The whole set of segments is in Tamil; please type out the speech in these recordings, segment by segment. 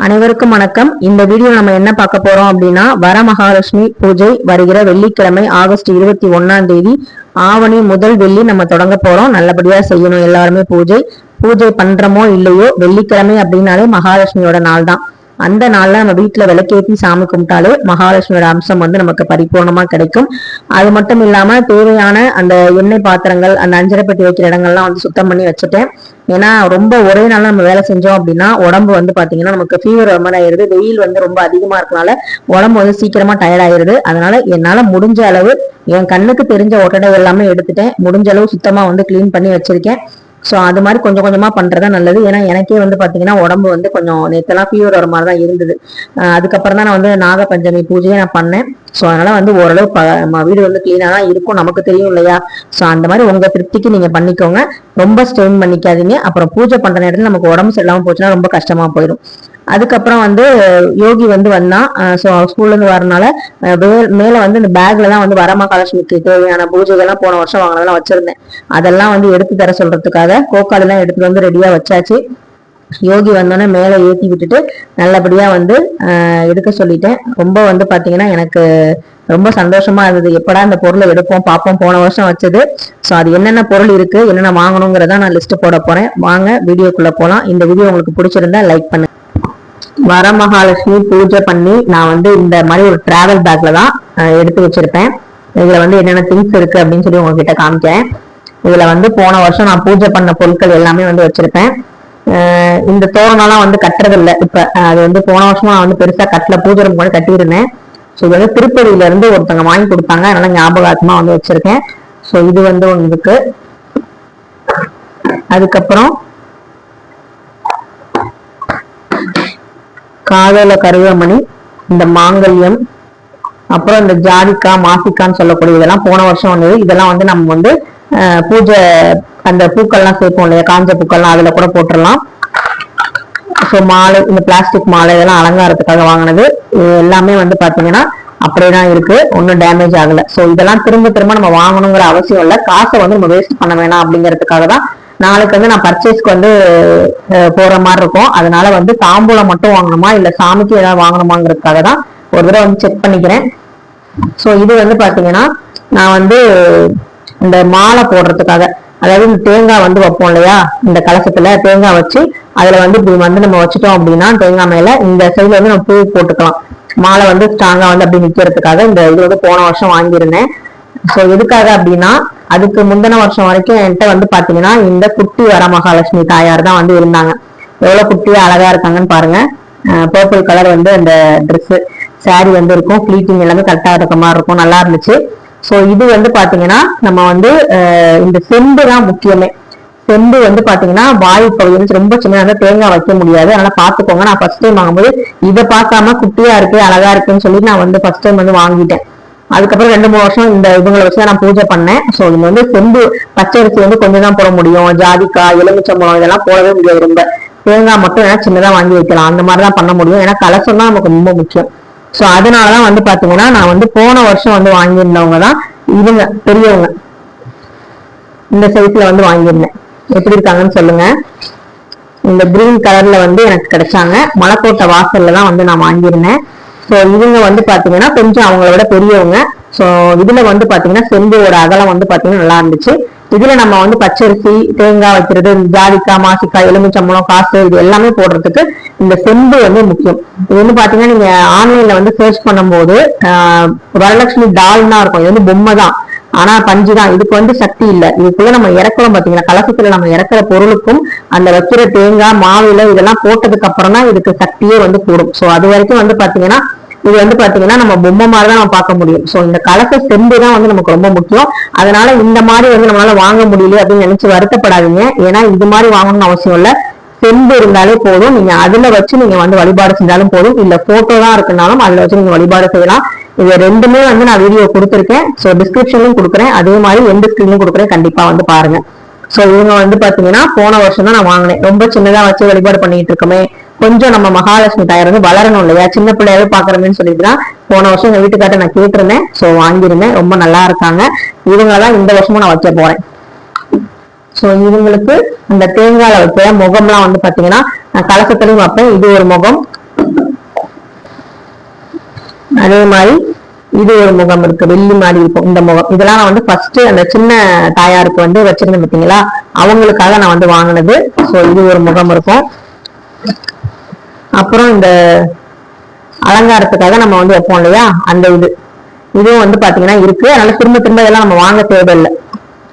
அனைவருக்கும் வணக்கம். இந்த வீடியோ நம்ம என்ன பார்க்க போறோம் அப்படின்னா, வரமகாலட்சுமி பூஜை வருகிற வெள்ளிக்கிழமை ஆகஸ்ட் 21ஆம் தேதி ஆவணி முதல் வெள்ளி நம்ம தொடங்க போறோம். நல்லபடியா செய்யணும் எல்லாருமே. பூஜை பண்றோமோ இல்லையோ, வெள்ளிக்கிழமை அப்படின்னாலே மகாலட்சுமியோட நாள் தான். அந்த நாள்ல நம்ம வீட்டுல விளக்கேற்றி சாமி கும்பிட்டாலே மகாலட்சுமியோட அம்சம் நமக்கு பரிபூர்ணமா கிடைக்கும். அது மட்டும் இல்லாம தேவையான அந்த எண்ணெய் பாத்திரங்கள், அந்த அஞ்சரை பெட்டி வைக்கிற இடங்கள்லாம் சுத்தம் பண்ணி வச்சுட்டேன். ஏன்னா ரொம்ப ஒரே நாள் நம்ம வேலை செஞ்சோம் அப்படின்னா உடம்பு பாத்தீங்கன்னா நமக்கு ஃபீவர் வர மாதிரி ஆயிருது. வெயில் ரொம்ப அதிகமா இருக்கனால உடம்பு சீக்கிரமா டயர்ட் ஆயிருது. அதனால என்னால முடிஞ்ச அளவு என் கண்ணுக்கு தெரிஞ்ச ஒட்டடை எல்லாமே எடுத்துட்டேன். முடிஞ்ச அளவு சுத்தமா கிளீன் பண்ணி வச்சிருக்கேன். ஸோ அது மாதிரி கொஞ்சம் கொஞ்சமா பண்றதா நல்லது. ஏன்னா எனக்கே பாத்தீங்கன்னா உடம்பு கொஞ்சம் நேத்தெல்லாம் ஃபீவர் வர மாதிரி தான் இருந்தது. அதுக்கப்புறம் தான் நான் நாக பஞ்சமி பூஜையை நான் பண்ணேன். ஸோ அதனால ஓரளவு வீடு கிளீனா தான் இருக்கும், நமக்கு தெரியும் இல்லையா. ஸோ அந்த மாதிரி உங்க திருப்திக்கு நீங்க பண்ணிக்கோங்க. ரொம்ப ஸ்ட்ரெயின் பண்ணிக்காதீங்க. அப்புறம் பூஜை பண்ற நேரத்துல நமக்கு உடம்பு சரியில்லாம போச்சுன்னா ரொம்ப கஷ்டமா போயிடும். அதுக்கப்புறம் யோகி வந்தான். ஸோ ஸ்கூல்ல இருந்து வரனால மேல இந்த பேக்ல தான் வரமகாலட்சுமிக்கு தேவையான பூஜைகள்லாம் போன வருஷம் வாங்கினதெல்லாம் வச்சிருந்தேன். அதெல்லாம் எடுத்து தர சொல்றதுக்காக கோக்காலெல்லாம் எடுத்துட்டு ரெடியா வச்சாச்சு. யோகி வந்தோடனே மேல ஏத்தி விட்டுட்டு நல்லபடியா எடுக்க சொல்லிட்டேன். ரொம்ப பாத்தீங்கன்னா எனக்கு ரொம்ப சந்தோஷமா இருந்தது. எப்படா இந்த பொருளை எடுப்போம் பார்ப்போம். போன வருஷம் வச்சது. ஸோ அது என்னென்ன பொருள் இருக்கு, என்னென்ன வாங்கணுங்கிறத நான் லிஸ்ட் போட போறேன். வாங்க வீடியோக்குள்ள போலாம். இந்த வீடியோ உங்களுக்கு பிடிச்சிருந்தா லைக் பண்ணுங்க. வரமகாலட்சுமி பூஜை பண்ணி நான் இந்த மாதிரி ஒரு டிராவல் பேக்ல தான் எடுத்து வச்சிருப்பேன். இதுல என்னென்ன திங்ஸ் இருக்கு அப்படின்னு சொல்லி உங்ககிட்ட காமிக்கிறேன். இதுல போன வருஷம் நான் பூஜை பண்ண பொருட்கள் எல்லாமே வச்சிருப்பேன். இந்த தோரணம்லாம் கட்டுறது இல்லை. இப்ப அது போன வருஷமா நான் பெருசா கட்டல, பூஜை ரூம் கூட கட்டியிருந்தேன். ஸோ இது திருப்பதியில இருந்து ஒருத்தவங்க வாங்கி கொடுத்தாங்க. அதனால ஞாபகார்த்தமா வச்சிருக்கேன். ஸோ இது உங்களுக்கு. அதுக்கப்புறம் காதல கருவமணி, இந்த மாங்கல்யம், அப்புறம் இந்த ஜாதிக்கா மாசிக்கான்னு சொல்லக்கூடிய இதெல்லாம் போன வருஷம் வந்தது. இதெல்லாம் நம்ம பூஜை அந்த பூக்கள்லாம் சேர்ப்போம் இல்லையா, காஞ்ச பூக்கள்லாம் அதுல கூட போட்டுடலாம். ஸோ மாலை, இந்த பிளாஸ்டிக் மாலை இதெல்லாம் அலங்காரத்துக்காக வாங்கினது. எல்லாமே பாத்தீங்கன்னா அப்படியேதான் இருக்கு, ஒன்றும் டேமேஜ் ஆகல. ஸோ இதெல்லாம் திரும்ப திரும்ப நம்ம வாங்கணுங்கிற அவசியம் இல்லை. காசை நம்ம வேஸ்ட் பண்ண வேணாம் அப்படிங்கிறதுக்காக தான். நாளைக்கு நான் பர்ச்சேஸ்க்கு போற மாதிரி இருக்கும். அதனால தாம்பூலம் மட்டும் வாங்கணுமா இல்ல சாமிக்கு ஏதாவது வாங்கணுமாங்கிறதுக்காக தான் ஒரு தடவை செக் பண்ணிக்கிறேன். ஸோ இது பாத்தீங்கன்னா நான் இந்த மாலை போடுறதுக்காக, அதாவது இந்த தேங்காய் வைப்போம் இல்லையா, இந்த கலசத்துல தேங்காய் வச்சு அதுல இப்படி நம்ம வச்சுட்டோம் அப்படின்னா தேங்காய் மேல இந்த சைடுல நம்ம பூ போட்டுக்கலாம். மாலை ஸ்ட்ராங்கா அப்படி நிக்கிறதுக்காக இந்த இது போன வருஷம் வாங்கியிருந்தேன். ஸோ எதுக்காக அப்படின்னா, அதுக்கு முந்தின வருஷம் வரைக்கும் என்கிட்ட பாத்தீங்கன்னா இந்த குட்டி வரமகாலட்சுமி தாயார் தான் இருந்தாங்க. எவ்வளவு குட்டியா அழகா இருக்காங்கன்னு பாருங்க. பர்பிள் கலர் அந்த ட்ரெஸ் சாரி இருக்கும். ஃபிளீட்டிங் எல்லாமே கரெக்டா இருக்க மாதிரி இருக்கும். நல்லா இருந்துச்சு. ஸோ இது பாத்தீங்கன்னா நம்ம இந்த செம்பு தான் முக்கியமே. செம்பு பாத்தீங்கன்னா வாயு பகுதி ரொம்ப சின்னதா தேங்காய் வைக்க முடியாது. அதனால பாத்துக்கோங்க. நான் ஃபர்ஸ்ட் டைம் வாங்கும்போது இதை பார்க்காம குட்டியா இருக்கு அழகா இருக்குன்னு சொல்லி நான் ஃபர்ஸ்ட் டைம் வாங்கிட்டேன். அதுக்கப்புறம் 2-3 வருஷம் இந்த இவங்களை வச்சு நான் பூஜை பண்ணேன். ஸோ இது செம்பு பச்சரிசி கொஞ்சம் தான் போட முடியும். ஜாதிக்காய், எலுமிச்சம்பழம் இதெல்லாம் போடவே முடியாது. ரொம்ப தேங்காய் மட்டும் ஏன்னா சின்னதா வாங்கி வைக்கலாம். அந்த மாதிரிதான் பண்ண முடியும். ஏன்னா கலசம் தான் நமக்கு ரொம்ப முக்கியம். ஸோ அதனாலதான் பாத்தீங்கன்னா நான் போன வருஷம் வாங்கியிருந்தவங்க தான் இவங்க பெரியவங்க. இந்த சைஸ்ல வாங்கியிருந்தேன். எப்படி இருக்காங்கன்னு சொல்லுங்க. இந்த கிரீன் கலர்ல எனக்கு கிடைச்சாங்க. மலைக்கோட்டை வாசல்ல தான் நான் வாங்கியிருந்தேன். ஸோ இவங்க பாத்தீங்கன்னா கொஞ்சம் அவங்கள விட பெரியவங்க. ஸோ இதுல பாத்தீங்கன்னா செம்போட அகலம் பாத்தீங்கன்னா நல்லா இருந்துச்சு. இதுல நம்ம பச்சரிசி, தேங்காய் வைக்கிறது, ஜாதிக்காய், மாசிக்காய், எலுமிச்சம்பழம், காசு இது எல்லாமே போடுறதுக்கு இந்த செம்பு முக்கியம். இது பாத்தீங்கன்னா நீங்க ஆன்லைன்ல சர்ச் பண்ணும்போது வரலட்சுமி டால்னா இருக்கும். இது பொம்மை தான், ஆனா பஞ்சு தான். இதுக்கு சக்தி இல்லை. இதுக்குள்ள நம்ம இறக்குறோம் பாத்தீங்கன்னா, கலசத்துல நம்ம இறக்குற பொருளுக்கும் அந்த வைக்கிற தேங்காய் மாவுல இதெல்லாம் போட்டதுக்கு அப்புறம் தான் இதுக்கு சக்தியே கூடும். ஸோ அது வரைக்கும் பாத்தீங்கன்னா இது பாத்தீங்கன்னா நம்ம பொம்மை மாதிரிதான் நம்ம பார்க்க முடியும். ஸோ இந்த கலச செம்பு தான் நமக்கு ரொம்ப முக்கியம். அதனால இந்த மாதிரி நம்மளால வாங்க முடியல அப்படின்னு நினைச்சு வருத்தப்படாதீங்க. ஏன்னா இது மாதிரி வாங்கணும்னு அவசியம் இல்லை. செம்பு இருந்தாலே போதும். நீங்க அதுல வச்சு நீங்க வழிபாடு செஞ்சாலும் போதும். இல்ல போட்டோ தான் இருக்குனாலும் அதுல வச்சு நீங்க வழிபாடு செய்யலாம். இது ரெண்டுமே நான் வீடியோ கொடுத்துருக்கேன். ஸோ டிஸ்கிரிப்ஷன்லயும் கொடுக்குறேன், அதே மாதிரி எந்த ஸ்கிரீன்லயும் கொடுக்குறேன். கண்டிப்பா பாருங்க. ஸோ இவங்க பாத்தீங்கன்னா போன வருஷம் தான் நான் வாங்கினேன். ரொம்ப சின்னதா வச்சு வழிபாடு பண்ணிட்டு இருக்கோமே, கொஞ்சம் நம்ம மகாலட்சுமி தாயார் வளரணும் இல்லையா, சின்ன பிள்ளையாவே பாக்குறதுன்னு சொல்லிட்டுதான் போன வருஷம் எங்க வீட்டுக்கார்ட்ட நான் கேட்டிருந்தேன். ஸோ வாங்கியிருந்தேன். ரொம்ப நல்லா இருக்காங்க. இவங்கதான் இந்த வருஷமும் நான் வைக்க போறேன். ஸோ இவங்களுக்கு அந்த தேங்காயில வைக்கிற முகம்லாம் பாத்தீங்கன்னா நான் கலசத்துலயும் வைப்பேன். இது ஒரு முகம், அதே மாதிரி இது ஒரு முகம் இருக்கு, வெள்ளி மாதிரி இருக்கும் இந்த முகம். இதெல்லாம் நான் வந்து ஃபர்ஸ்ட் அந்த சின்ன தாயாருக்கு வந்து வச்சிருந்தேன் பார்த்தீங்களா, அவங்களுக்காக நான் வந்து வாங்கினது. ஸோ இது ஒரு முகம் இருக்கும். அப்புறம் இந்த அலங்காரத்துக்காக நம்ம வந்து வைப்போம் இல்லையா, அந்த இதுவும் வந்து பாத்தீங்கன்னா இருக்கு. அதனால திரும்ப திரும்ப இதெல்லாம் நம்ம வாங்க தேவையில்லை.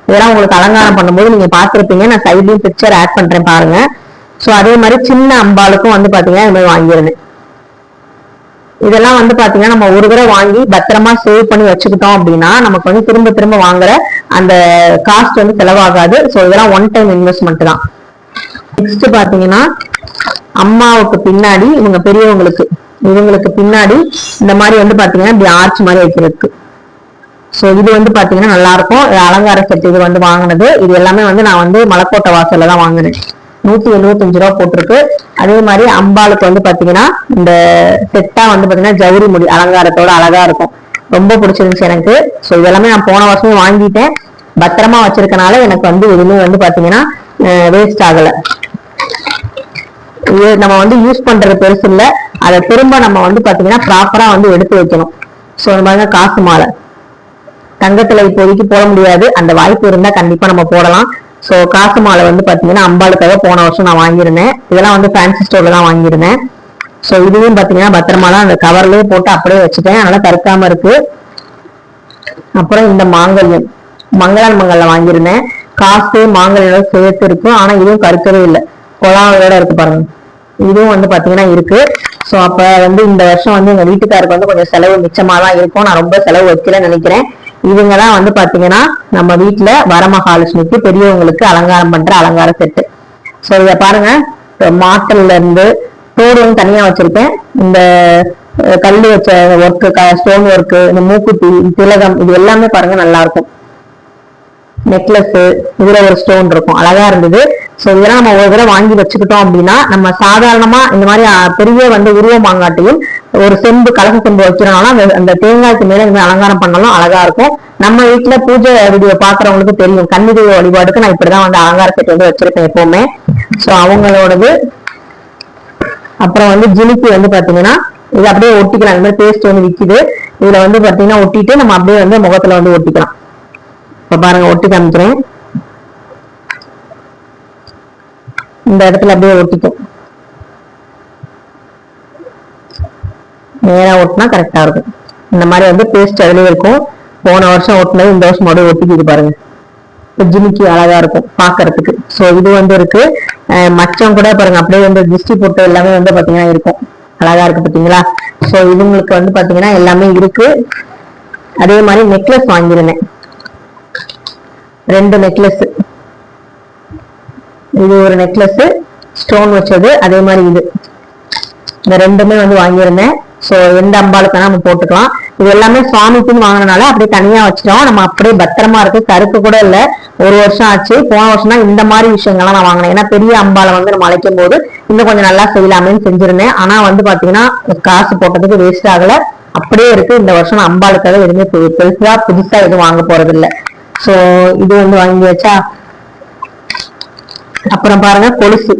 இதெல்லாம் உங்களுக்கு அலங்காரம் பண்ணும்போது நீங்க பாத்துருப்பீங்க, நான் சைட்லயும் பிக்சர் ஆட் பண்றேன் பாருங்க. ஸோ அதே மாதிரி சின்ன அம்பாளுக்கும் வந்து பாத்தீங்கன்னா இது மாதிரி வாங்கிருந்தேன். இதெல்லாம் வந்து பாத்தீங்கன்னா நம்ம ஒரு தடவை வாங்கி பத்திரமா சேவ் பண்ணி வச்சுக்கிட்டோம் அப்படின்னா நமக்கு வந்து திரும்ப திரும்ப வாங்குற அந்த காஸ்ட் வந்து செலவாகாது. ஸோ இதெல்லாம் ஒன் டைம் இன்வெஸ்ட்மெண்ட் தான். நெக்ஸ்ட் பாத்தீங்கன்னா அம்மாவுக்கு பின்னாடி இவங்களுக்கு பின்னாடி இந்த மாதிரி வந்து பாத்தீங்கன்னா இப்படி ஆர்ச் மாதிரி வைக்கிறதுக்கு. ஸோ இது வந்து பாத்தீங்கன்னா நல்லா இருக்கும். அலங்கார செட் இது வந்து வாங்கினது. இது எல்லாமே வந்து நான் வந்து மலைக்கோட்டை வாசல்ல தான் வாங்கினேன். 175 ரூபா போட்டிருக்கு. அதே மாதிரி அம்பாளுக்கு வந்து பாத்தீங்கன்னா இந்த செட்டா வந்து பாத்தீங்கன்னா ஜவுரி முடி அலங்காரத்தோட அழகா இருக்கும். ரொம்ப பிடிச்சிருந்துச்சு எனக்கு. ஸோ இதெல்லாமே நான் போன வருஷமே வாங்கிட்டேன். பத்திரமா வச்சிருக்கனால எனக்கு வந்து எதுவுமே வந்து பாத்தீங்கன்னா வேஸ்ட் ஆகல. இது நம்ம வந்து யூஸ் பண்றது பெருசு இல்ல, அதை திரும்ப நம்ம வந்து பாத்தீங்கன்னா ப்ராப்பரா வந்து எடுத்து வைக்கணும். ஸோ இந்த மாதிரி காசு மாலை தங்கத்துல இப்போதைக்கு போட முடியாது, அந்த வாய்ப்பு இருந்தா கண்டிப்பா நம்ம போடலாம். ஸோ காசு மாலை வந்து பாத்தீங்கன்னா அம்பாளுக்காக போன வருஷம் நான் வாங்கியிருந்தேன். இதெல்லாம் வந்து ஃபேன்சி ஸ்டோர்ல தான் வாங்கியிருந்தேன். ஸோ இதுவும் பாத்தீங்கன்னா பத்திரமா தான் அந்த கவர்லயே போட்டு அப்படியே வச்சுட்டேன், அதனால கருக்காம இருக்கு. அப்புறம் இந்த மாங்கல்யம் மங்களான் மங்கல்ல வாங்கியிருந்தேன். காசு மாங்கல்யம் சேர்த்து இருக்கும், ஆனா இதுவும் கருக்கவே இல்லை, கொலாவோட இருக்கு பாருங்க. இதுவும் வந்து பாத்தீங்கன்னா இருக்கு. சோ அப்ப வந்து இந்த வருஷம் வந்து எங்க வீட்டுக்காருக்கு வந்து கொஞ்சம் செலவு மிச்சமா தான் இருக்கும். நான் ரொம்ப செலவு வைக்கலன்னு நினைக்கிறேன். இவங்கதான் வந்து பாத்தீங்கன்னா நம்ம வீட்டுல வரமகாலட்சுமிக்கு பெரியவங்களுக்கு அலங்காரம் பண்ற அலங்கார செட்டு. சோ இத பாருங்க, மாட்டல்ல இருந்து தோடு வந்து தனியா வச்சிருக்கேன். இந்த கல்லு வச்ச ஒர்க்கு, ஸ்டோன் ஒர்க்கு, இந்த மூக்குத்தி, திலகம், இது எல்லாமே பாருங்க நல்லா இருக்கும். நெக்லஸ், இதுல ஒரு ஸ்டோன் இருக்கும், அழகா இருந்தது. சோ இதெல்லாம் நம்ம ஒரு தடவை வாங்கி வச்சுக்கிட்டோம் அப்படின்னா நம்ம சாதாரணமா இந்த மாதிரி பெரிய வந்து உருவம் வாங்காட்டியும் ஒரு செம்பு கலச செம்பு வைக்கிறோம்னா அந்த தேங்காய்க்கு மேல இந்த அலங்காரம் பண்ணாலும் அழகா இருக்கும். நம்ம வீட்டுல பூஜை வீடியோ பாக்குறவங்களுக்கு தெரியும், கன்னிதெய்வ வழிபாடுக்கு நான் இப்படிதான் வந்து அலங்கார செட் வந்து வச்சிருக்கேன் எப்பவுமே. சோ அவங்களோடது. அப்புறம் வந்து ஜிலிப்பி வந்து பாத்தீங்கன்னா இது அப்படியே ஒட்டிக்கலாம். இந்த மாதிரி பேஸ்ட் வந்து விக்குது, இதுல வந்து பாத்தீங்கன்னா ஒட்டிட்டு நம்ம அப்படியே வந்து முகத்துல வந்து ஒட்டிக்கலாம். இப்ப பாருங்க ஒட்டி காமிக்கிறேன். இந்த இடத்துல அப்படியே ஒட்டிக்கும், நேரா ஒட்டினா கரெக்டா இருக்கும். இந்த மாதிரி வந்து பேஸ்ட் அதுலயே இருக்கும். போன வருஷம் ஒட்டினது இந்த வருஷம் அப்படியே ஒட்டிக்கிது பாருங்க. ஜிமிக்கி அழகா இருக்கும் பாக்குறதுக்கு. சோ இது வந்து இருக்கு. மச்சம் கூட பாருங்க அப்படியே வந்து திருஷ்டி போட்டு எல்லாமே வந்து பாத்தீங்கன்னா இருக்கும், அழகா இருக்கு பாத்தீங்களா. சோ இவங்களுக்கு வந்து பாத்தீங்கன்னா எல்லாமே இருக்கு. அதே மாதிரி நெக்லஸ் வாங்கியிருந்தேன், 2 நெக்லஸ். இது ஒரு நெக்லஸ் ஸ்டோன் வச்சது, அதே மாதிரி இந்த ரெண்டுமே வந்து வாங்கியிருந்தேன். சோ எந்த அம்பாளுக்கான நம்ம போட்டுக்கலாம். இது எல்லாமே சுவாமிக்குன்னு வாங்கினால அப்படியே தனியா வச்சிட்டோம். நம்ம அப்படியே பத்திரமா இருக்கு, கருக்கு கூட இல்ல. 1 வருஷம் ஆச்சு. போன வருஷம் தான் இந்த மாதிரி விஷயங்கள்லாம் நான் வாங்கினேன். ஏன்னா பெரிய அம்பாளை வந்து நம்ம அழைக்கும் போது இன்னும் கொஞ்சம் நல்லா செய்யலாமேன்னு செஞ்சிருந்தேன். ஆனா வந்து பாத்தீங்கன்னா காசு போட்டதுக்கு வேஸ்ட் ஆகல, அப்படியே இருக்கு. இந்த வருஷம் நான் அம்பாளுக்காக எதுவுமே புதுசா எதுவும் வாங்க போறது இல்லை. சோ இது வந்து வாங்கி வச்சா. அப்புறம் பாருங்க கொலுசு,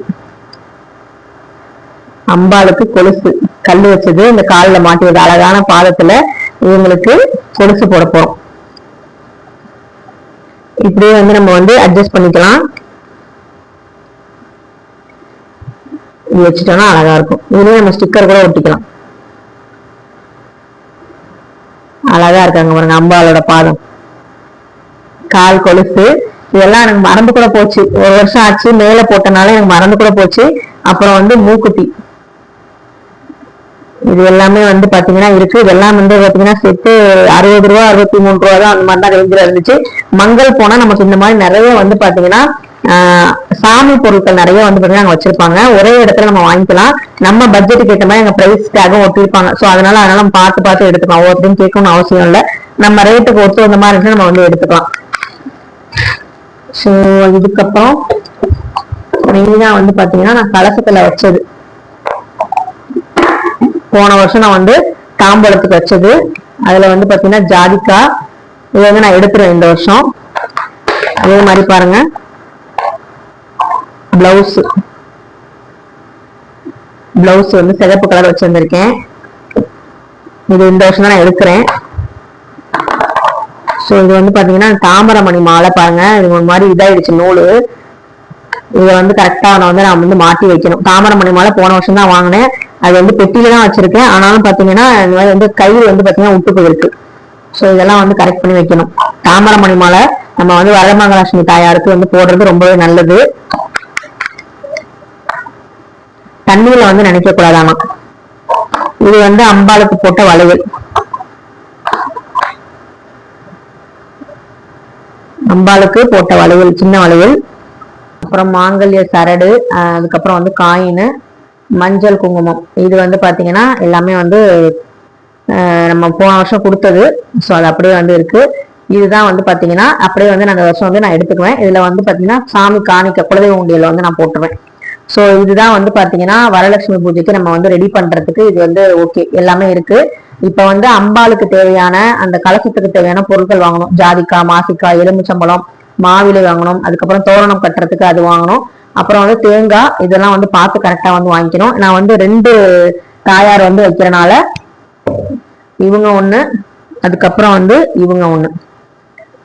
அம்பாளுக்கு கொலுசு கல்லு வச்சது, இந்த காலில் மாட்டியது அழகான பாதத்துல இவங்களுக்கு கொலுசு போட போறோம். இப்படியே வந்து நம்ம வந்து அட்ஜஸ்ட் பண்ணிக்கலாம். இது வச்சுட்டோம்னா அழகா இருக்கும். இதுலயே நம்ம ஸ்டிக்கர் கூட ஒட்டிக்கலாம், அழகா இருக்காங்க பாருங்க. அம்பாளோட பாதம், கால் கொலுசு, இதெல்லாம் எனக்கு மறந்து கூட போச்சு. 1 வருஷம் ஆச்சு மேல போட்டனால எனக்கு மறந்து கூட போச்சு. அப்புறம் வந்து மூக்குத்தி, இது எல்லாமே வந்து பாத்தீங்கன்னா இருக்கு. இதெல்லாம் வந்து பாத்தீங்கன்னா செட்டு 60 ரூபா 63 ரூபா தான், அந்த மாதிரி தான் ரேஞ்சில இருந்துச்சு. மங்கள் போனா நமக்கு இந்த மாதிரி நிறைய வந்து பாத்தீங்கன்னா சாமி பொருட்கள் நிறைய வந்து பாத்தீங்கன்னா அங்க வச்சிருப்பாங்க. ஒரே இடத்துல நம்ம வாங்கிக்கலாம். நம்ம பட்ஜெட்டுக்கு ஏற்ற மாதிரி எங்க பிரைஸ் டேகும் ஒட்டிருப்பாங்க. சோ அதனால நம்ம பார்த்து எடுத்துக்கலாம். ஒவ்வொருத்தையும் கேட்கணும்னு அவசியம் இல்லை, நம்ம ரேட்டுக்கு ஒத்து வந்த மாதிரி இருக்கு நம்ம வந்து எடுத்துக்கலாம். ஸோ இதுக்கப்புறம் மெயினா வந்து பாத்தீங்கன்னா நான் கலசத்துல வச்சது போன வருஷம் நான் வந்து தாம்பழத்துக்கு வச்சது. அதுல வந்து பாத்தீங்கன்னா ஜாதிக்காய், இது வந்து நான் எடுத்துருவேன் இந்த வருஷம். அதே மாதிரி பாருங்க பிளவுஸ் வந்து சிகப்பு கலர் வச்சிருந்திருக்கேன். இது இந்த வருஷம் தான் நான் எடுக்கிறேன். ஸோ இது வந்து பாத்தீங்கன்னா தாமரமணி மாலை பாருங்க, இது ஒரு மாதிரி இதாயிடுச்சு நூல். இதை வந்து கரெக்டா நான் வந்து மாட்டி வைக்கணும். தாமரமணி மாலை போன வருஷம் தான் வாங்கினேன். அது வந்து பெட்டியில தான் வச்சிருக்கேன். ஆனாலும் பாத்தீங்கன்னா இந்த மாதிரி வந்து கயிறு வந்து பாத்தீங்கன்னா விட்டு போயிருக்கு. ஸோ இதெல்லாம் வந்து கரெக்ட் பண்ணி வைக்கணும். தாமரமணி மாலை நம்ம வந்து வரமகாலட்சுமி தாயாருக்கு வந்து போடுறது ரொம்பவே நல்லது. தண்ணியில வந்து நினைக்க கூடாதாமா. இது வந்து அம்பாளுக்கு போட்ட வளையல். அம்பாளுக்கு போட்ட வளையல், சின்ன வளையல். அப்புறம் மாங்கல்ய சரடு, அதுக்கப்புறம் வந்து காயின், மஞ்சள், குங்குமம். இது வந்து பாத்தீங்கன்னா எல்லாமே வந்து நம்ம போன வருஷம் கொடுத்தது. ஸோ அது அப்படியே வந்து இருக்கு. இதுதான் வந்து பாத்தீங்கன்னா அப்படியே வந்து நான் அந்த வருஷம் வந்து நான் எடுத்துக்குவேன். இதுல வந்து பாத்தீங்கன்னா சாமி காணிக்க குலதெய்வ உண்டியல வந்து நான் போட்டுருவேன். ஸோ இதுதான் வந்து பாத்தீங்கன்னா வரலட்சுமி பூஜைக்கு நம்ம வந்து ரெடி பண்றதுக்கு இது வந்து ஓகே, எல்லாமே இருக்கு. இப்ப வந்து அம்பாளுக்கு தேவையான அந்த கலசத்துக்கு தேவையான பொருட்கள் வாங்கணும். ஜாதிக்காய், மாசிக்காய், எலுமிச்சம்பழம், மாவிலை வாங்கணும். அதுக்கப்புறம் தோரணம் கட்டுறதுக்கு அது வாங்கணும். அப்புறம் வந்து தேங்காய், இதெல்லாம் வந்து பார்த்து கரெக்டா வந்து வாங்கிக்கணும். நான் வந்து 2 தாயார் வந்து வைக்கிறனால இவங்க ஒண்ணு, அதுக்கப்புறம் வந்து இவங்க ஒண்ணு.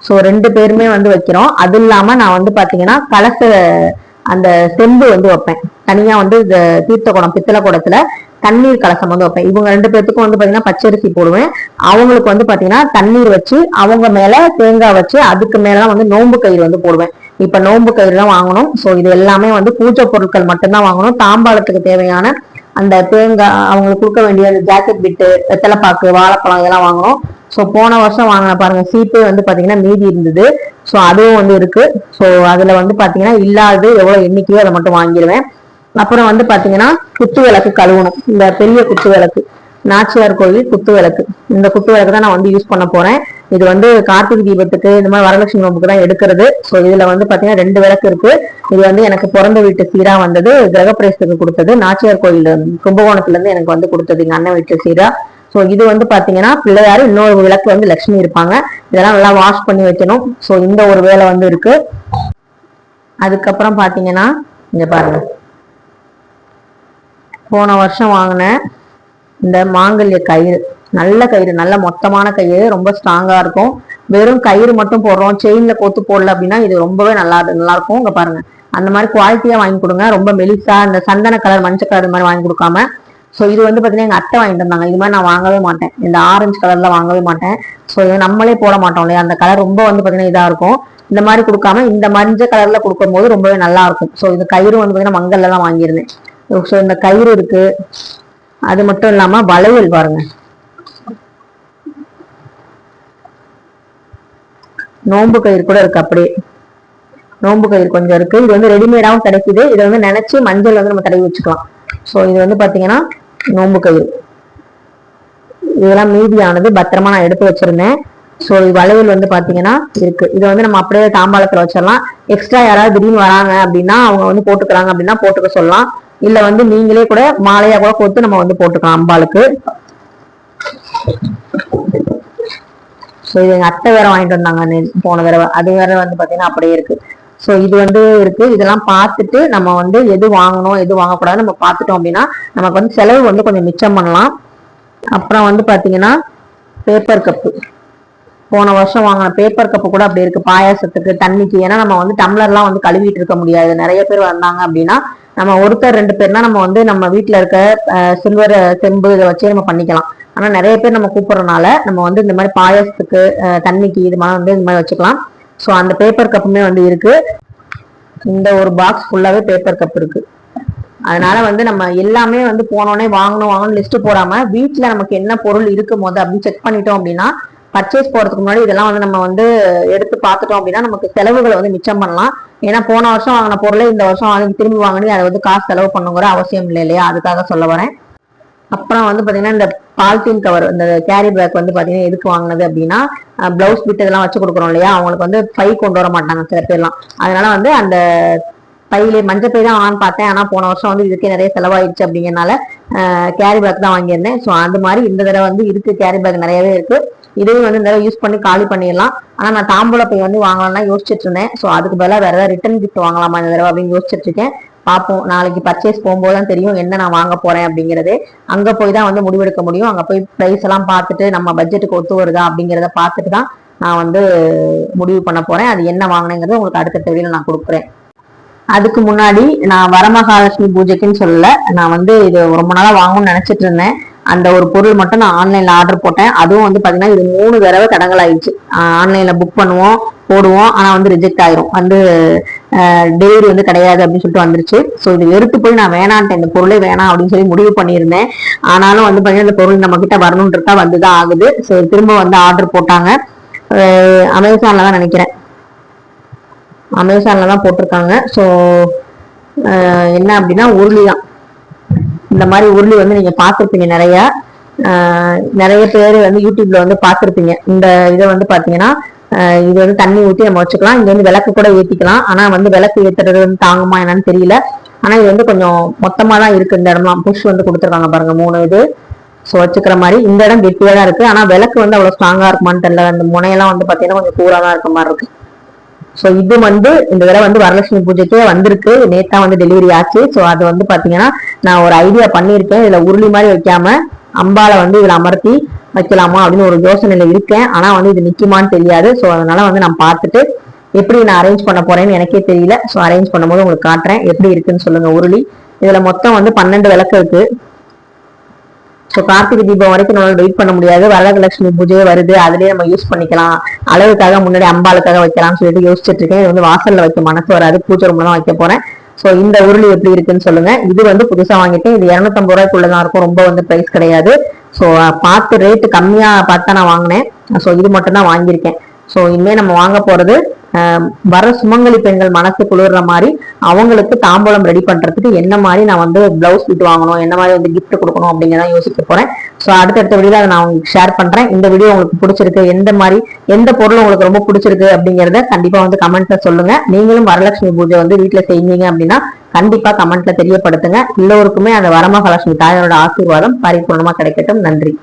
ஸோ 2 பேருமே வந்து வைக்கிறோம். அது இல்லாம நான் வந்து பாத்தீங்கன்னா கலச அந்த செம்பு வந்து வைப்பேன் தனியா. வந்து இந்த தீர்த்த குடம், பித்தளை குடத்துல தண்ணீர் கலசம் வந்து வைப்பேன். இவங்க 2 பேர்த்துக்கும் வந்து பாத்தீங்கன்னா பச்சரிசி போடுவேன். அவங்களுக்கு வந்து பாத்தீங்கன்னா தண்ணீர் வச்சு அவங்க மேல தேங்காய் வச்சு அதுக்கு மேலதான் வந்து நோன்பு கயிறு வந்து போடுவேன். இப்ப நோன்பு கயிறு தான் வாங்கணும். ஸோ இது எல்லாமே வந்து பூஜை பொருட்கள் மட்டும்தான் வாங்கணும். தாம்பாளத்துக்கு தேவையான அந்த தேங்காய், அவங்களுக்கு கொடுக்க வேண்டிய அந்த ஜாக்கெட் பிட்டு, வெத்தலைப்பாக்கு, வாழைப்பழம் இதெல்லாம் வாங்கணும். ஸோ போன வருஷம் வாங்கின பாருங்க சீப்பே வந்து பாத்தீங்கன்னா மீதி இருந்தது. ஸோ அதுவும் வந்து இருக்கு. ஸோ அதுல வந்து பாத்தீங்கன்னா இல்லாதது எவ்வளவு எண்ணிக்கையோ அதை மட்டும் வாங்கிடுவேன். அப்புறம் வந்து பாத்தீங்கன்னா குத்து விளக்கு கழுவணும். இந்த பெரிய குத்து விளக்கு, நாச்சியார் கோயில் குத்து விளக்கு, இந்த குத்து விளக்கு தான் நான் வந்து யூஸ் பண்ண போறேன். இது வந்து கார்த்திகை தீபத்துக்கு, இந்த மாதிரி வரலட்சுமி நோம்புக்கு தான் எடுக்கிறது. ஸோ இதுல வந்து பாத்தீங்கன்னா 2 விளக்கு இருக்கு. இது வந்து எனக்கு பிறந்த வீட்டு சீரா வந்தது, கிரகப்பிரவேசத்துக்கு கொடுத்தது. நாச்சியார் கோயில் கும்பகோணத்துல இருந்து எனக்கு வந்து கொடுத்தது எங்க அண்ணன் வீட்டு சீரா. ஸோ இது வந்து பாத்தீங்கன்னா பிள்ளையாரு, இன்னொரு விளக்கு வந்து லட்சுமி இருப்பாங்க. இதெல்லாம் நல்லா வாஷ் பண்ணி வைக்கணும். ஸோ இந்த ஒரு வேலை வந்து இருக்கு. அதுக்கப்புறம் பாத்தீங்கன்னா இங்க பாருங்க, போன வருஷம் வாங்கின இந்த மாங்கல்ய கயிறு, நல்ல கயிறு, நல்ல மொத்தமான கயிறு, ரொம்ப ஸ்ட்ராங்கா இருக்கும். வெறும் கயிறு மட்டும் போடுறோம், செயின்ல கோத்து போடல அப்படின்னா இது ரொம்பவே நல்லா இருக்கும். இங்க பாருங்க, அந்த மாதிரி குவாலிட்டியா வாங்கி கொடுங்க. ரொம்ப மெலிசா இந்த சந்தன கலர், மஞ்சள் கலர் மாதிரி வாங்கி கொடுக்காம. ஸோ இது வந்து பாத்தீங்கன்னா எங்க அத்தை வாங்கிட்டு வந்தாங்க. இது மாதிரி நான் வாங்கவே மாட்டேன். இந்த ஆரஞ்சு கலர்ல வாங்கவே மாட்டேன். ஸோ இது நம்மளே போட மாட்டோம் இல்லையா, அந்த கலர் ரொம்ப வந்து பாத்தீங்கன்னா இதா இருக்கும். இந்த மாதிரி கொடுக்காம இந்த மஞ்சள் கலர்ல கொடுக்கும் போது ரொம்பவே நல்லா இருக்கும். ஸோ இந்த கயிறு வந்து பாத்தீங்கன்னா மங்கல்ல தான் வாங்கியிருந்தேன். ஸோ இந்த கயிறு இருக்கு. அது மட்டும் இல்லாம வளையல் பாருங்க, நோம்பு கயிறு கூட இருக்கு. அப்படியே நோம்பு கயிறு கொஞ்சம் இருக்கு. இது வந்து ரெடிமேடாவும் கிடைக்குது. இதை வந்து நினைச்சு மஞ்சள் வந்து நம்ம தடவி வச்சுக்கலாம். ஸோ இது வந்து பாத்தீங்கன்னா நோம்பு கயிறு. இதெல்லாம் மீதியானது பத்திரமா நான் எடுத்து வச்சிருந்தேன். ஸோ வளையல் வந்து பாத்தீங்கன்னா இருக்கு. இதை வந்து நம்ம அப்படியே தாம்பாளத்துல வச்சிடலாம். எக்ஸ்ட்ரா யாராவது திடீர்னு வராங்க அப்படின்னா அவங்க வந்து போட்டுக்கிறாங்க அப்படின்னா போட்டுக்க சொல்லலாம். இல்ல வந்து நீங்களே கூட மாலையா கூட கொடுத்து நம்ம வந்து போட்டுக்கலாம் அம்பாளுக்கு. ஸோ இது எங்க அத்தை வேற வாங்கிட்டு வந்தாங்க போன தடவை. அது வேற வந்து பாத்தீங்கன்னா அப்படியே இருக்கு. ஸோ இது வந்து இருக்கு. இதெல்லாம் பார்த்துட்டு நம்ம வந்து எது வாங்கணும் எது வாங்கக்கூடாது நம்ம பார்த்துட்டோம் அப்படின்னா நமக்கு வந்து செலவு வந்து கொஞ்சம் மிச்சம் பண்ணலாம். அப்புறம் வந்து பாத்தீங்கன்னா பேப்பர் கப்பு, போன வருஷம் வாங்கின பேப்பர் கப்பு கூட அப்படி இருக்கு, பாயாசத்துக்கு, தண்ணிக்கு. ஏன்னா நம்ம வந்து டம்ளர்லாம் வந்து கழுவிட்டு இருக்க முடியாது. நிறைய பேர் வந்தாங்க அப்படின்னா நம்ம ஒருத்தர் 2 பேர்னா நம்ம வந்து நம்ம வீட்டுல இருக்க சில்வர் செம்பு இதை வச்சே நம்ம பண்ணிக்கலாம். ஆனா நிறைய பேர் நம்ம கூப்பிடுறதுனால நம்ம வந்து இந்த மாதிரி பாயாசத்துக்கு, தண்ணிக்கு இது மாதிரி வந்து இந்த மாதிரி வச்சுக்கலாம். ஸோ அந்த பேப்பர் கப்புமே வந்து இருக்கு. இந்த ஒரு பாக்ஸ் ஃபுல்லாவே பேப்பர் கப் இருக்கு. அதனால வந்து நம்ம எல்லாமே வந்து போனோடனே வாங்கணும் லிஸ்ட் போடாம வீட்டுல நமக்கு என்ன பொருள் இருக்கும் போது அப்படின்னு செக் பண்ணிட்டோம் அப்படின்னா பர்ச்சேஸ் போறதுக்கு முன்னாடி இதெல்லாம் வந்து நம்ம வந்து எடுத்து பார்த்துட்டோம் அப்படின்னா நமக்கு செலவுகளை வந்து மிச்சம் பண்ணலாம். ஏன்னா போன வருஷம் வாங்கின பொருளை இந்த வருஷம் வாங்கி திரும்பி வாங்கி அதை வந்து காசு செலவு பண்ணுங்கிற அவசியம் இல்லை இல்லையா, அதுக்காக சொல்ல வரேன். அப்புறம் வந்து பாத்தீங்கன்னா இந்த பாலித்தீன் கவர், இந்த கேரி பேக் வந்து பாத்தீங்கன்னா எதுக்கு வாங்கினது அப்படின்னா பிளவுஸ் பிட் இதெல்லாம் வச்சு கொடுக்குறோம் இல்லையா, அவங்களுக்கு வந்து பை கொண்டு வர மாட்டாங்க சில பேர்லாம். அதனால வந்து அந்த பையிலே மஞ்சள் பை தான் வாங்கன்னு பார்த்தேன். ஆனா போன வருஷம் வந்து இதுக்கே நிறைய செலவாயிடுச்சு அப்படிங்கிறனால கேரி பேக் தான் வாங்கியிருந்தேன். ஸோ அந்த மாதிரி இந்த தடவை வந்து இருக்கு, கேரி பேக் நிறையவே இருக்கு. இதையும் வந்து இந்த தடவை யூஸ் பண்ணி காலி பண்ணிடலாம். ஆனா நான் தாம்பூல பை வந்து வாங்கலாம்னா யோசிச்சுட்டு இருந்தேன். ஸோ அதுக்கு பதிலாக வேற ஏதாவது ரிட்டர்ன் கிஃப்ட் வாங்கலாமா இந்த தடவை அப்படின்னு யோசிச்சுட்டு இருக்கேன். பார்ப்போம். நாளைக்கு பர்ச்சேஸ் போகும்போது தான் தெரியும் என்ன நான் வாங்க போறேன் அப்படிங்கிறது. அங்க போய் தான் வந்து முடிவெடுக்க முடியும். அங்க போய் பிரைஸ் எல்லாம் பார்த்துட்டு நம்ம பட்ஜெட்டுக்கு ஒத்து வருதா அப்படிங்கிறத பார்த்துட்டு தான் நான் வந்து முடிவு பண்ண போறேன். அது என்ன வாங்கினேங்கிறது உங்களுக்கு அடுத்த வீடியோல நான் கொடுக்குறேன். அதுக்கு முன்னாடி நான் வரமகாலட்சுமி பூஜைக்குன்னு சொல்லல, நான் வந்து இது ரொம்ப நாளா வாங்கணும்னு நினைச்சிட்டு இருந்தேன். அந்த ஒரு பொருள் மட்டும் நான் ஆன்லைன்ல ஆர்டர் போட்டேன். அதுவும் வந்து பாத்தீங்கன்னா இது 3 தடவை தடங்கள் ஆயிடுச்சு. ஆன்லைன்ல புக் பண்ணுவோம், போடுவோம், ஆனா வந்து ரிஜெக்ட் ஆயிரும், வந்து டெலிவரி வந்து கிடையாது அப்படின்னு சொல்லிட்டு வந்துருச்சு. ஸோ இது வெறுத்து போய் நான் வேணான்ட்டேன், இந்த பொருளே வேணாம் அப்படின்னு சொல்லி முடிவு பண்ணியிருந்தேன். ஆனாலும் வந்து பாத்தீங்கன்னா இந்த பொருள் நம்ம கிட்ட வரணுன்றதா வந்துதான் ஆகுது. ஸோ திரும்ப வந்து ஆர்டர் போட்டாங்க. அமேசான்ல தான் நினைக்கிறேன், அமேசான்ல தான் போட்டிருக்காங்க. ஸோ என்ன அப்படின்னா உருளி தான். இந்த மாதிரி உருளி வந்து நீங்க பார்த்துருப்பீங்க, நிறைய பேர் வந்து யூடியூப்ல வந்து பார்த்துருப்பீங்க. இந்த இதை வந்து பாத்தீங்கன்னா இது வந்து தண்ணி ஊற்றி நம்ம வச்சுக்கலாம். இங்க வந்து விளக்கு கூட ஏற்றிக்கலாம். ஆனா வந்து விளக்கு ஏற்றுறது வந்து தாங்குமா என்னன்னு தெரியல. ஆனா இது வந்து கொஞ்சம் மொத்தமா தான் இருக்கு. இந்த இடம்லாம் புஷ் வந்து கொடுத்துருக்காங்க பாருங்க, 3 இது. ஸோ வச்சுக்கிற மாதிரி இந்த இடம் கெட்டியா தான் இருக்கு. ஆனா விளக்கு வந்து அவ்வளவு ஸ்ட்ராங்கா இருக்குமான்னு தெரியல. அந்த முனையெல்லாம் வந்து பாத்தீங்கன்னா கொஞ்சம் கூரா தான் இருக்க மாதிரி இருக்கு. ஸோ இது வந்து இந்த தடவை வந்து வரலட்சுமி பூஜைக்கே வந்திருக்கு. நேத்தா வந்து டெலிவரி ஆச்சு. ஸோ அது வந்து பாத்தீங்கன்னா நான் ஒரு ஐடியா பண்ணியிருக்கேன். இதுல உருளி மாதிரி வைக்காம அம்பால வந்து இதுல அமர்த்தி வைக்கலாமா அப்படின்னு ஒரு யோசனையில இருக்கேன். ஆனா வந்து இது நிக்குமான்னு தெரியாது. ஸோ அதனால வந்து நான் பார்த்துட்டு எப்படி நான் அரேஞ்ச் பண்ண போறேன்னு எனக்கே தெரியல. ஸோ அரேஞ்ச் பண்ணும்போது உங்களுக்கு காட்டுறேன் எப்படி இருக்குன்னு சொல்லுங்க. உருளி இதுல மொத்தம் வந்து 12 விளக்கு இருக்கு. ஸோ கார்த்திகை தீபம் வரைக்கும் நம்மளால வெயிட் பண்ண முடியாது. வரலட்சுமி பூஜையே வருது, அதுலயே நம்ம யூஸ் பண்ணிக்கலாம். அளவுக்காக முன்னாடி அம்பாளுக்காக வைக்கலாம்னு சொல்லிட்டு யோசிச்சுட்டு இருக்கேன். இது வந்து வாசல்ல வைக்க மனசு வராது, பூஜை ரூம்ல தான் வைக்க போறேன். ஸோ இந்த உருளி எப்படி இருக்குன்னு சொல்லுங்க. இது வந்து புதுசா வாங்கிட்டேன். இது 250 ரூபாய்க்குள்ளதான் இருக்கும், ரொம்ப வந்து பிரைஸ் கிடையாது. ஸோ பார்த்து ரேட்டு கம்மியா பார்த்தா நான் வாங்கினேன். ஸோ இது மட்டும் தான் வாங்கியிருக்கேன். ஸோ இனிமே நம்ம வாங்க போறது வர சுமங்கலி பெண்கள் மனசு குளிர்ற மாதிரி அவங்களுக்கு தாம்பூலம் ரெடி பண்றதுக்கு என்ன மாதிரி நான் வந்து பிளவுஸ் பிட் வாங்கணும், என்ன மாதிரி வந்து கிஃப்ட் கொடுக்கணும் அப்படிங்கிறத யோசிக்க போறேன். ஸோ அடுத்தடுத்த வீடியோல அதை நான் உங்களுக்கு ஷேர் பண்றேன். இந்த வீடியோ உங்களுக்கு பிடிச்சிருக்கு, எந்த பொருள் உங்களுக்கு ரொம்ப பிடிச்சிருக்கு அப்படிங்கிறத கண்டிப்பா வந்து கமெண்ட்ல சொல்லுங்க. நீங்களும் வரலட்சுமி பூஜை வந்து வீட்டுல செய்வீங்க அப்படின்னா கண்டிப்பா கமெண்ட்ல தெரியப்படுத்துங்க. எல்லோருக்குமே அந்த வரமகாலட்சுமி தாயாரோட ஆசீர்வாதம் பரிபூர்ணமா கிடைக்கட்டும். நன்றி.